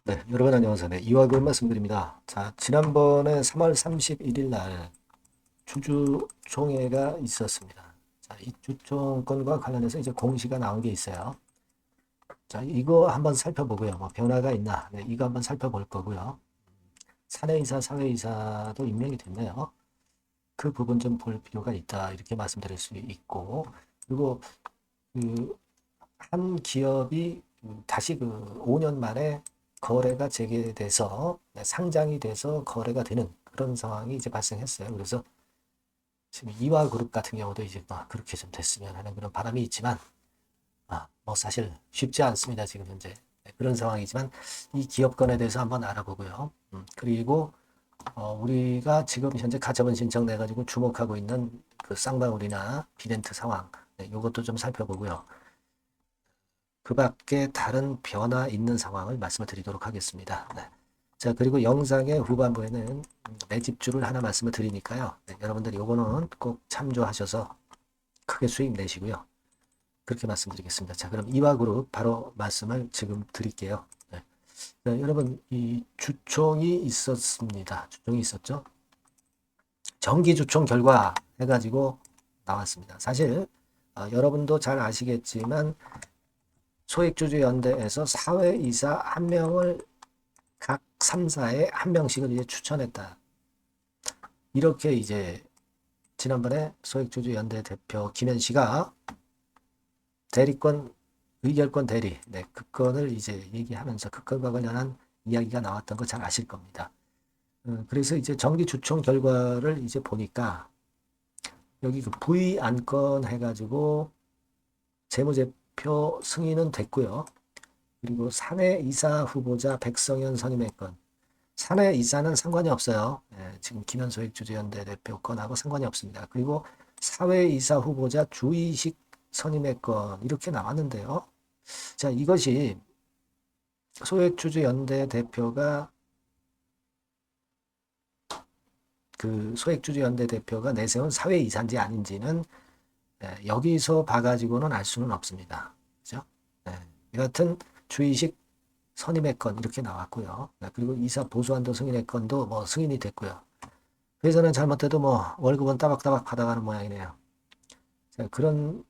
네, 여러분 안녕하세요. 네, 이화글 말씀드립니다. 자, 지난번에 3월 31일 날 주주총회가 있었습니다. 자, 이 주총권과 관련해서 이제 공시가 나온 게 있어요. 자, 이거 한번 살펴보고요. 뭐 변화가 있나? 네, 이거 한번 살펴볼 거고요. 사내이사, 사회이사도 임명이 됐네요. 그 부분 좀 볼 필요가 있다. 이렇게 말씀드릴 수 있고, 그리고 그 한 기업이 다시 그 5년 만에 거래가 재개돼서 상장이 돼서 거래가 되는 그런 상황이 이제 발생했어요. 그래서 지금 이화그룹 같은 경우도 이제 그렇게 좀 됐으면 하는 그런 바람이 있지만 뭐 사실 쉽지 않습니다. 지금 현재 그런 상황이지만 이 기업권에 대해서 한번 알아보고요. 그리고 우리가 지금 현재 가처분 신청 내가지고 주목하고 있는 그 쌍방울이나 비덴트 상황, 이것도 좀 살펴보고요. 그 밖에 다른 변화 있는 상황을 말씀을 드리도록 하겠습니다. 네. 자, 그리고 영상의 후반부에는 매집주를 하나 말씀을 드리니까요. 네, 여러분들이 요거는 꼭 참조하셔서 크게 수익 내시고요. 그렇게 말씀드리겠습니다. 자, 그럼 이화그룹 바로 말씀을 지금 드릴게요. 네. 네, 여러분, 이 주총이 있었습니다. 주총이 있었죠? 정기 주총 결과 해가지고 나왔습니다. 사실 여러분도 잘 아시겠지만 소액주주연대에서 사회이사 한 명을 각 3사에 한 명씩을 이제 추천했다. 이렇게 이제 지난번에 소액주주연대 대표 김현 씨가 대리권, 의결권 대리, 네, 그 건을 이제 얘기하면서 그 건과 관련한 이야기가 나왔던 거 잘 아실 겁니다. 그래서 이제 정기 주총 결과를 이제 보니까 여기 그 V 안건 해가지고 재무제표 승인은 됐고요. 그리고 사내이사 후보자 백성현 선임의 건. 사내이사는 상관이 없어요. 지금 김현소액주주연대 대표 건하고 상관이 없습니다. 그리고 사회이사 후보자 주의식 선임의 건 이렇게 나왔는데요. 자, 이것이 소액주주연대 대표가 소액주주연대 대표가 내세운 사회이사인지 아닌지는 여기서 봐가지고는 알 수는 없습니다. 그죠? 여하튼 주의식 선임의 건 이렇게 나왔고요. 그리고 이사 보수한도 승인의 건도 뭐 승인이 됐고요. 회사는 잘못해도 뭐 월급은 따박따박 받아가는 모양이네요. 자, 그런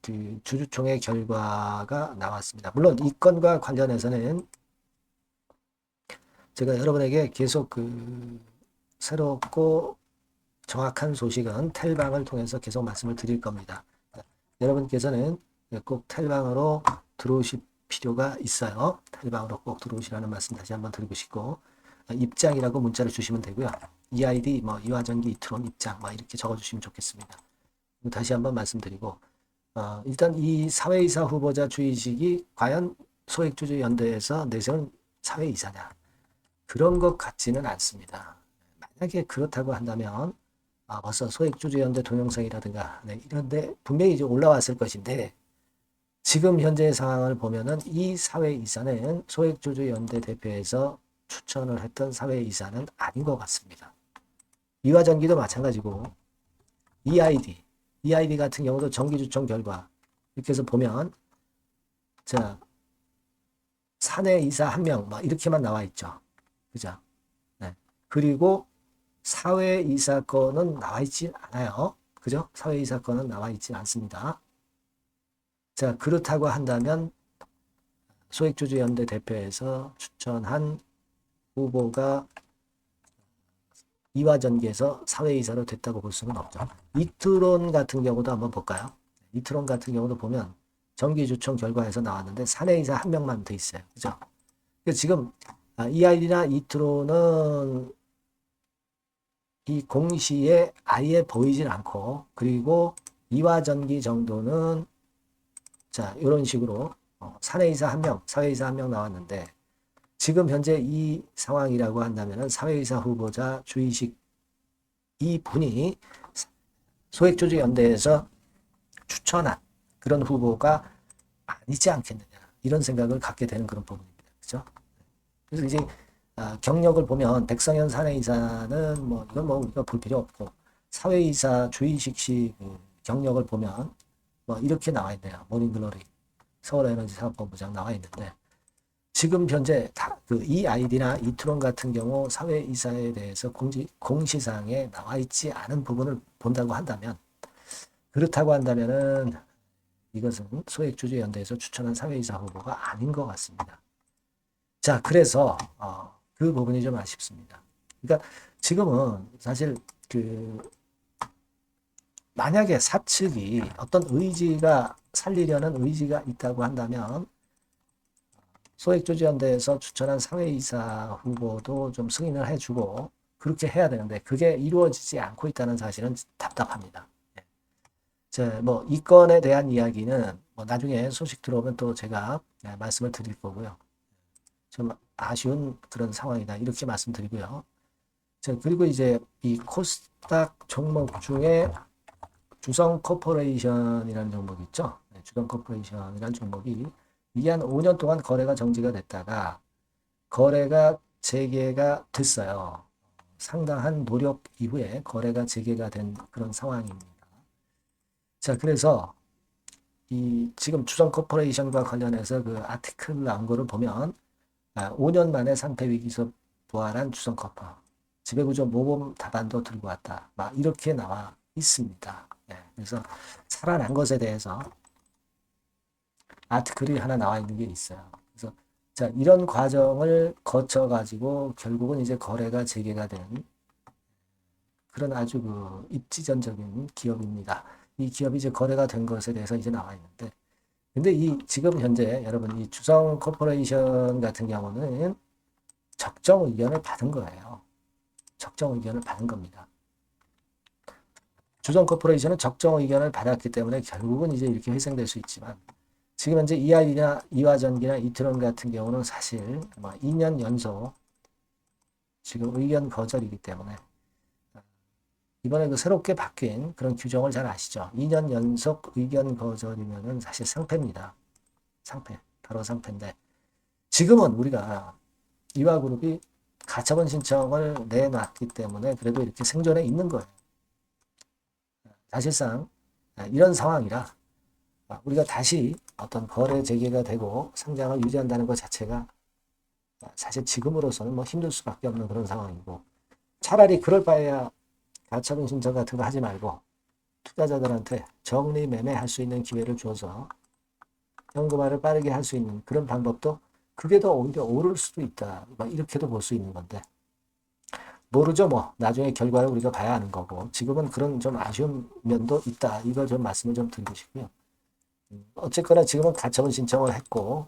그 주주총회 결과가 나왔습니다. 물론 이 건과 관련해서는 제가 여러분에게 계속 새롭고 정확한 소식은 텔방을 통해서 계속 말씀을 드릴 겁니다. 여러분께서는 꼭 텔방으로 들어오실 필요가 있어요. 텔방으로 꼭 들어오시라는 말씀 다시 한번 드리고 싶고, 입장이라고 문자를 주시면 되고요. EID, 뭐 이화전기 이트론 입장, 뭐 이렇게 적어주시면 좋겠습니다. 다시 한번 말씀드리고, 일단 이 사회이사 후보자 주의식이 과연 소액주주연대에서 내세운 사회이사냐, 그런 것 같지는 않습니다. 만약에 그렇다고 한다면 벌써 소액주주연대 동영상이라든가 이런데 분명히 이제 올라왔을 것인데, 지금 현재의 상황을 보면은 이 사회이사는 소액주주연대 대표에서 추천을 했던 사회이사는 아닌 것 같습니다. 이화전기도 마찬가지고 EID 같은 경우도 정기주총 결과 이렇게 해서 보면 자, 사내이사 한 명 막 이렇게만 나와 있죠. 그죠? 네. 그리고 사회이사 건은 나와 있지 않아요. 그죠? 사회이사 건은 나와 있지 않습니다. 자, 그렇다고 한다면 소액주주연대 대표에서 추천한 후보가 이화전기에서 사회이사로 됐다고 볼 수는 없죠. 이트론 같은 경우도 한번 볼까요? 이트론 같은 경우도 보면 정기주총 결과에서 나왔는데 사내이사 한 명만 돼 있어요. 그죠? 지금 EID나 이트론은 이 공시에 아예 보이질 않고, 그리고 이화전기 정도는 자, 이런 식으로 사내이사 한 명, 사회이사 한 명 나왔는데, 지금 현재 이 상황이라고 한다면 사회이사 후보자 주의식 이 분이 소액주주연대에서 추천한 그런 후보가 아니지 않겠느냐, 이런 생각을 갖게 되는 그런 부분입니다. 그죠? 그래서 이제 경력을 보면 백성현 사내이사는 뭐 이건 뭐 우리가 볼 필요 없고, 사회이사 주의식 씨 경력을 보면 뭐 이렇게 나와 있네요. 모닝글로리 서울에너지 사업본부장 나와 있는데, 지금 현재 그 EID나 이트론 같은 경우 사회이사에 대해서 공시사항에 나와 있지 않은 부분을 본다고 한다면, 그렇다고 한다면은 이것은 소액주주연대에서 추천한 사회이사 후보가 아닌 것 같습니다. 자, 그래서 그 부분이 좀 아쉽습니다. 그러니까 지금은 사실 그 만약에 사측이 어떤 의지가 살리려는 의지가 있다고 한다면 소액주주연대에서 추천한 사회이사 후보도 좀 승인을 해주고 그렇게 해야 되는데 그게 이루어지지 않고 있다는 사실은 답답합니다. 뭐 이 건에 대한 이야기는 뭐 나중에 소식 들어오면 또 제가 말씀을 드릴 거고요. 좀 아쉬운 그런 상황이다 이렇게 말씀드리고요. 그리고 이제 이 코스닥 종목 중에 주성 코퍼레이션이라는 종목이 있죠. 주성 코퍼레이션이라는 종목이 이게 한 5년 동안 거래가 정지가 됐다가 거래가 재개가 됐어요. 상당한 노력 이후에 거래가 재개가 된 그런 상황입니다. 자, 그래서 이 지금 주성 코퍼레이션과 관련해서 그 아티클 나온 거를 보면 5년 만에 상태 위기에서 부활한 주성 코퍼 지배구조 모범 답안도 들고 왔다. 막 이렇게 나와 있습니다. 그래서 살아난 것에 대해서 아티클이 하나 나와 있는 게 있어요. 그래서 자, 이런 과정을 거쳐 가지고 결국은 이제 거래가 재개가 된 그런 아주 그 입지전적인 기업입니다. 이 기업이 이제 거래가 된 것에 대해서 이제 나와 있는데, 근데 이 지금 현재 여러분 이 주성 코퍼레이션 같은 경우는 적정 의견을 받은 거예요. 적정 의견을 받은 겁니다. 주성 코퍼레이션은 적정 의견을 받았기 때문에 결국은 이제 이렇게 회생될 수 있지만 지금 현재 EID나 이화전기나 이트론 같은 경우는 사실 뭐 2년 연속 지금 의견 거절이기 때문에 이번에 그 새롭게 바뀐 그런 규정을 잘 아시죠? 2년 연속 의견 거절이면은 사실 상패입니다. 상패. 바로 상패인데 지금은 우리가 이화그룹이 가처분 신청을 내놨기 때문에 그래도 이렇게 생존해 있는 거예요. 사실상 이런 상황이라 우리가 다시 어떤 거래 재개가 되고 상장을 유지한다는 것 자체가 사실 지금으로서는 뭐 힘들 수밖에 없는 그런 상황이고 차라리 그럴 바에야 가처분 신청 같은 거 하지 말고 투자자들한테 정리 매매할 수 있는 기회를 줘서 현금화를 빠르게 할 수 있는 그런 방법도 그게 더 오히려 오를 수도 있다. 이렇게도 볼 수 있는 건데 모르죠. 뭐 나중에 결과를 우리가 봐야 하는 거고 지금은 그런 좀 아쉬운 면도 있다. 이걸 좀 말씀을 좀 드리고 싶고요. 어쨌거나 지금은 가처분 신청을 했고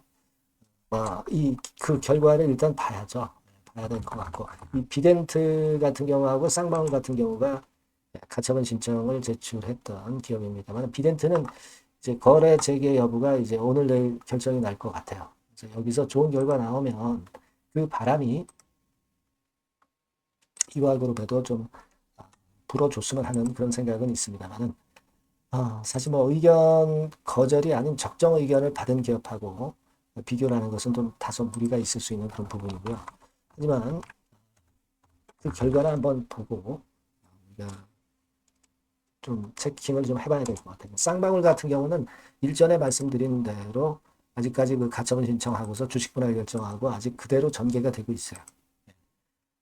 이 그 결과를 일단 봐야죠. 봐야 될 것 같고 이 비덴트 같은 경우하고 쌍방울 같은 경우가 가처분 신청을 제출했던 기업입니다만 비덴트는 이제 거래 재개 여부가 이제 오늘 내일 결정이 날 것 같아요. 그래서 여기서 좋은 결과 나오면 그 바람이 이화그룹에도 좀 불어줬으면 하는 그런 생각은 있습니다만은 사실 뭐 의견 거절이 아닌 적정 의견을 받은 기업하고 비교를 하는 것은 좀 다소 무리가 있을 수 있는 그런 부분이고요. 하지만 그 결과를 한번 보고 우리가 좀 체킹을 좀 해봐야 될 것 같아요. 쌍방울 같은 경우는 일전에 말씀드린 대로 아직까지 그 가처분 신청하고서 주식 분할 결정하고 아직 그대로 전개가 되고 있어요.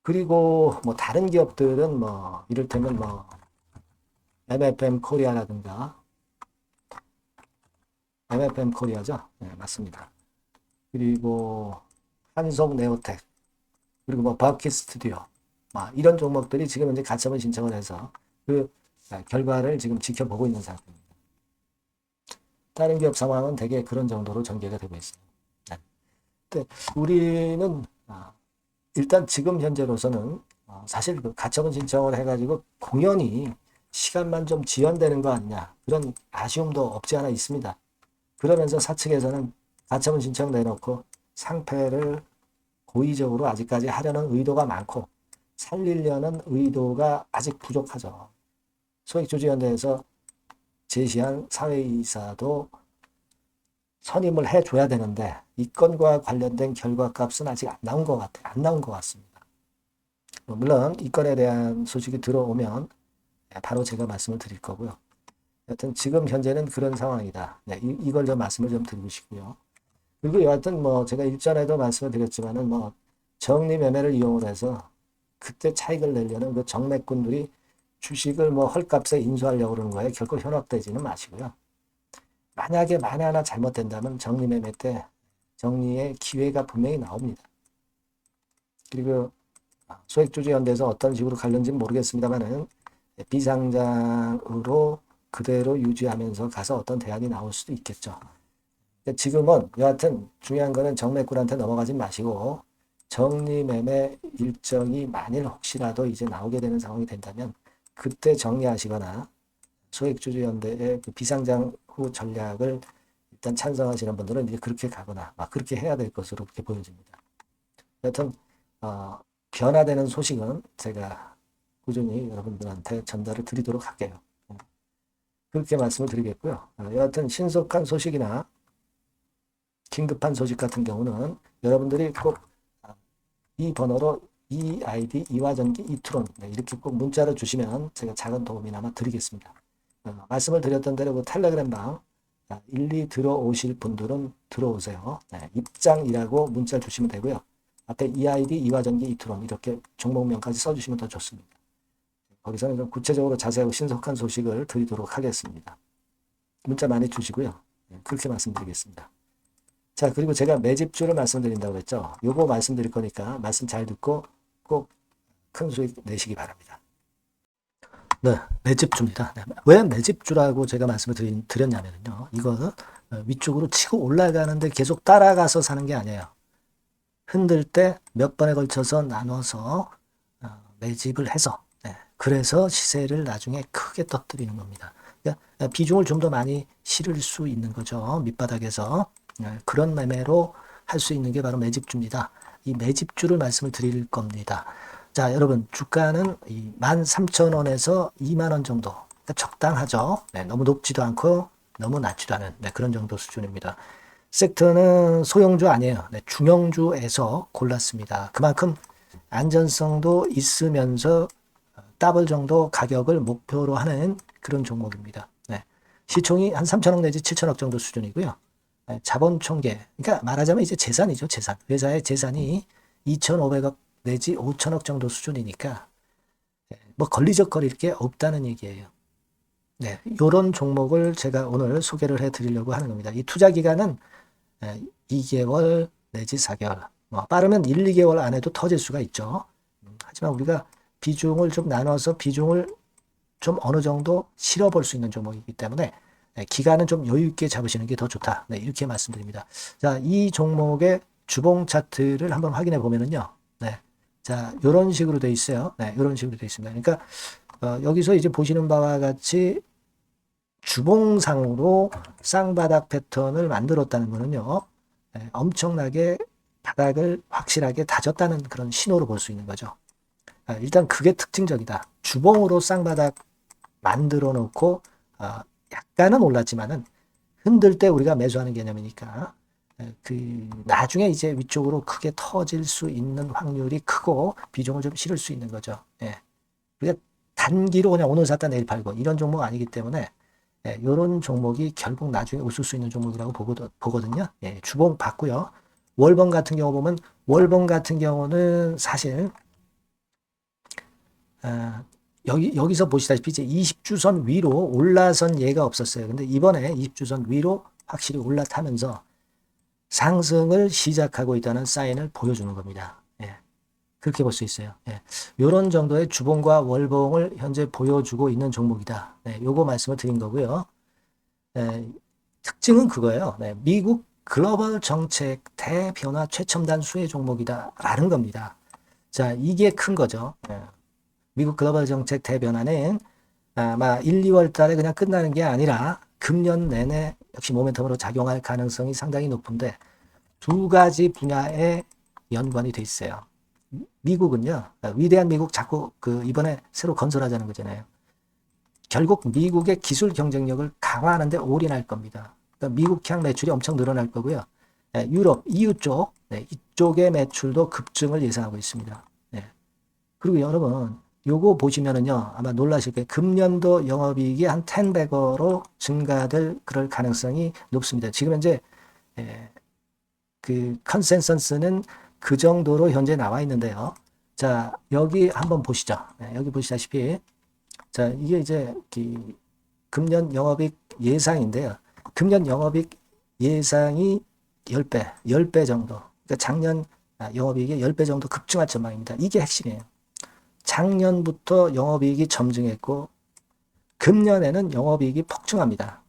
그리고 뭐 다른 기업들은 뭐 이를테면 뭐 MFM 코리아라든가 MFM 코리아죠. 네, 맞습니다. 그리고 한속 네오텍 그리고 뭐 바퀴 스튜디오 이런 종목들이 지금 이제 가처분 신청을 해서 그 결과를 지금 지켜보고 있는 상태입니다. 다른 기업 상황은 대개 그런 정도로 전개가 되고 있습니다. 네. 근데 우리는 일단 지금 현재로서는 사실 그 가처분 신청을 해가지고 공연히 시간만 좀 지연되는 거 아니냐 그런 아쉬움도 없지 않아 있습니다. 그러면서 사측에서는 가처분 신청 내놓고 상패를 고의적으로 아직까지 하려는 의도가 많고 살리려는 의도가 아직 부족하죠. 소액주주연대에서 제시한 사회이사도 선임을 해줘야 되는데 이 건과 관련된 결과값은 아직 안 나온 것 같아요. 안 나온 것 같습니다. 물론 이 건에 대한 소식이 들어오면 바로 제가 말씀을 드릴 거고요. 여하튼 지금 현재는 그런 상황이다. 네, 이걸 좀 말씀을 좀 드리고 싶고요. 그리고 여하튼 뭐 제가 일전에도 말씀을 드렸지만은 뭐 정리 매매를 이용을 해서 그때 차익을 내려는 그 정맥꾼들이 주식을 뭐 헐값에 인수하려고 그러는 거에 결코 현혹되지는 마시고요. 만약에 만에 하나 잘못된다면 정리 매매 때 정리의 기회가 분명히 나옵니다. 그리고 소액주주연대에서 어떤 식으로 갈는지는 모르겠습니다만은 비상장으로 그대로 유지하면서 가서 어떤 대안이 나올 수도 있겠죠. 지금은 여하튼 중요한 거는 정맥꾼한테 넘어가지 마시고 정리매매 일정이 만일 혹시라도 이제 나오게 되는 상황이 된다면 그때 정리하시거나 소액주주연대의 그 비상장 후 전략을 일단 찬성하시는 분들은 이제 그렇게 가거나 그렇게 해야 될 것으로 그렇게 보여집니다. 여하튼 변화되는 소식은 제가 꾸준히 여러분들한테 전달을 드리도록 할게요. 그렇게 말씀을 드리겠고요. 여하튼 신속한 소식이나 긴급한 소식 같은 경우는 여러분들이 꼭 이 번호로 EID 이화전기 이투론 이렇게 꼭 문자를 주시면 제가 작은 도움이나마 드리겠습니다. 말씀을 드렸던 대로 그 텔레그램방 1, 2 들어오실 분들은 들어오세요. 입장이라고 문자를 주시면 되고요. 앞에 EID 이화전기 이투론 이렇게 종목명까지 써주시면 더 좋습니다. 거기서는 좀 구체적으로 자세하고 신속한 소식을 드리도록 하겠습니다. 문자 많이 주시고요. 그렇게 말씀드리겠습니다. 자, 그리고 제가 매집주를 말씀드린다고 했죠. 요거 말씀드릴 거니까 말씀 잘 듣고 꼭 큰 수익 내시기 바랍니다. 네, 매집주입니다. 왜 매집주라고 제가 말씀을 드렸냐면요. 이거는 위쪽으로 치고 올라가는데 계속 따라가서 사는 게 아니에요. 흔들 때 몇 번에 걸쳐서 나눠서 매집을 해서 그래서 시세를 나중에 크게 터뜨리는 겁니다. 그러니까 비중을 좀 더 많이 실을 수 있는 거죠. 밑바닥에서. 그런 매매로 할 수 있는 게 바로 매집주입니다. 이 매집주를 말씀을 드릴 겁니다. 자, 여러분 주가는 13,000원에서 20,000원 정도 그러니까 적당하죠. 너무 높지도 않고 너무 낮지도 않은 그런 정도 수준입니다. 섹터는 소형주 아니에요. 중형주에서 골랐습니다. 그만큼 안전성도 있으면서 더블 정도 가격을 목표로 하는 그런 종목입니다. 시총이 한 3천억 내지 7천억 정도 수준이고요. 자본 총계, 그러니까 말하자면 이제 재산이죠, 재산. 회사의 재산이 2,500억 내지 5천억 정도 수준이니까 뭐 걸리적거릴 게 없다는 얘기예요. 이런 종목을 제가 오늘 소개를 해드리려고 하는 겁니다. 이 투자 기간은 2개월 내지 4개월, 빠르면 1, 2개월 안에도 터질 수가 있죠. 하지만 우리가 비중을 좀 나눠서 비중을 좀 어느 정도 실어볼 수 있는 종목이기 때문에 기간은 좀 여유 있게 잡으시는 게 더 좋다. 이렇게 말씀드립니다. 자, 이 종목의 주봉 차트를 한번 확인해 보면은요. 자, 이런 식으로 돼 있어요. 이런 식으로 돼 있습니다. 그러니까 여기서 이제 보시는 바와 같이 주봉상으로 쌍바닥 패턴을 만들었다는 거는요. 엄청나게 바닥을 확실하게 다졌다는 그런 신호로 볼 수 있는 거죠. 일단 그게 특징적이다. 주봉으로 쌍바닥 만들어 놓고 약간은 올랐지만은 흔들 때 우리가 매수하는 개념이니까 그 나중에 이제 위쪽으로 크게 터질 수 있는 확률이 크고 비중을 좀 실을 수 있는 거죠. 우리가 단기로 그냥 오늘 샀다 내일 팔고 이런 종목 아니기 때문에 이런 종목이 결국 나중에 웃을 수 있는 종목이라고 보거든요. 주봉 봤고요. 월봉 같은 경우 보면 월봉 같은 경우는 사실 여기서 보시다시피 이제 20주선 위로 올라선 예가 없었어요. 근데 이번에 20주선 위로 확실히 올라타면서 상승을 시작하고 있다는 사인을 보여주는 겁니다. 그렇게 볼 수 있어요. 이런 정도의 주봉과 월봉을 현재 보여주고 있는 종목이다. 요거 말씀을 드린 거고요. 특징은 그거예요. 미국 글로벌 정책 대변화 최첨단 수혜 종목이다 라는 겁니다. 자, 이게 큰 거죠. 미국 글로벌 정책 대변화는 아마 1, 2월 달에 그냥 끝나는 게 아니라 금년 내내 역시 모멘텀으로 작용할 가능성이 상당히 높은데 두 가지 분야에 연관이 돼 있어요. 미국은요, 위대한 미국 자꾸 이번에 새로 건설하자는 거잖아요. 결국 미국의 기술 경쟁력을 강화하는데 올인할 겁니다. 그러니까 미국향 매출이 엄청 늘어날 거고요. 유럽, EU 쪽, 이쪽의 매출도 급증을 예상하고 있습니다. 그리고 여러분, 요거 보시면은요, 아마 놀라실 거예요. 금년도 영업이익이 한 10배로 증가될 그럴 가능성이 높습니다. 지금 현재 그 컨센서스는 그 정도로 현재 나와 있는데요. 자, 여기 한번 보시죠. 네, 여기 보시다시피 자, 이게 이제 금년 영업이익 예상인데요. 금년 영업이익 예상이 10배 정도. 그러니까 작년 영업이익이 10배 정도 급증할 전망입니다. 이게 핵심이에요. 작년부터 영업이익이 점증했고 금년에는 영업이익이 폭증합니다.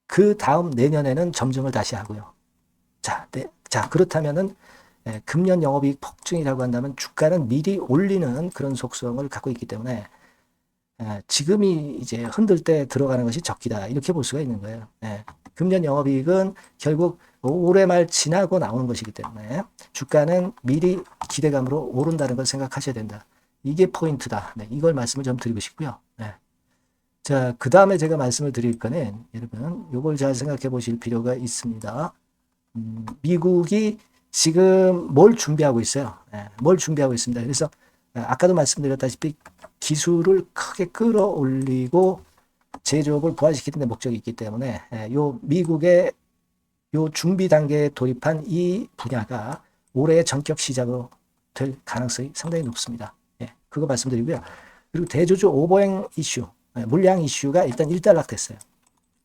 그 다음 내년에는 점증을 다시 하고요. 자, 자 그렇다면은 금년 영업이익 폭증이라고 한다면 주가는 미리 올리는 그런 속성을 갖고 있기 때문에 지금이 이제 흔들 때 들어가는 것이 적기다. 이렇게 볼 수가 있는 거예요. 금년 영업이익은 결국 올해 말 지나고 나오는 것이기 때문에 주가는 미리 기대감으로 오른다는 걸 생각하셔야 된다. 이게 포인트다. 이걸 말씀을 좀 드리고 싶고요. 자, 그 다음에 제가 말씀을 드릴 거는 여러분 이걸 잘 생각해 보실 필요가 있습니다. 미국이 지금 뭘 준비하고 있어요. 뭘 준비하고 있습니다. 그래서 아까도 말씀드렸다시피 기술을 크게 끌어올리고 제조업을 부활시키는 데 목적이 있기 때문에 요 미국의 요 준비 단계에 돌입한 이 분야가 올해의 전격 시작으로 될 가능성이 상당히 높습니다. 그거 말씀드리고요. 그리고 대주주 오버행 이슈, 물량 이슈가 일단 일단락됐어요.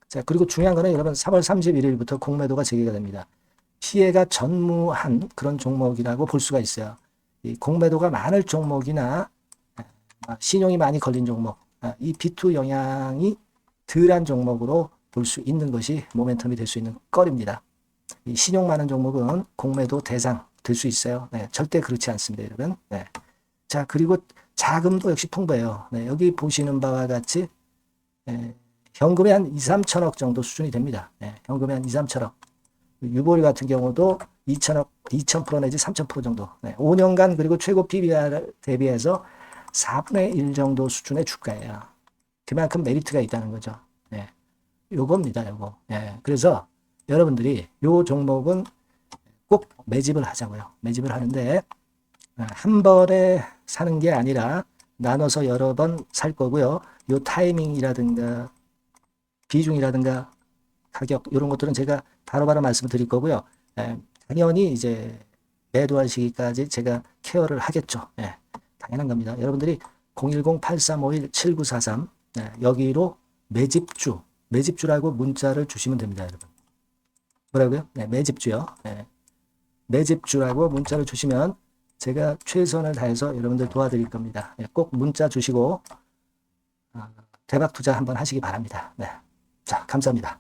자, 그리고 중요한 거는 여러분 3월 31일부터 공매도가 재개가 됩니다. 피해가 전무한 그런 종목이라고 볼 수가 있어요. 이 공매도가 많을 종목이나 신용이 많이 걸린 종목, 이 B2 영향이 덜한 종목으로 볼 수 있는 것이 모멘텀이 될 수 있는 거리입니다. 이 신용 많은 종목은 공매도 대상 될 수 있어요. 절대 그렇지 않습니다, 여러분. 자, 그리고 자금도 역시 풍부해요. 여기 보시는 바와 같이 현금이 한 2, 3천억 정도 수준이 됩니다. 현금이 한 2, 3천억. 유보리 같은 경우도 2천억, 2,000% 내지 3,000% 정도. 5년간 그리고 최고 PBR 대비해서 4분의 1 정도 수준의 주가예요. 그만큼 메리트가 있다는 거죠. 요겁니다, 요거. 그래서 여러분들이 요 종목은 꼭 매집을 하자고요. 매집을 하는데 한 번에 사는 게 아니라 나눠서 여러 번 살 거고요. 요 타이밍이라든가 비중이라든가 가격 이런 것들은 제가 바로바로 말씀을 드릴 거고요. 당연히 이제 매도할 시기까지 제가 케어를 하겠죠. 당연한 겁니다. 여러분들이 010-8351-7943 여기로 매집주라고 문자를 주시면 됩니다, 여러분. 뭐라고요? 매집주요. 매집주라고 문자를 주시면 제가 최선을 다해서 여러분들 도와드릴 겁니다. 꼭 문자 주시고 대박 투자 한번 하시기 바랍니다. 자, 감사합니다.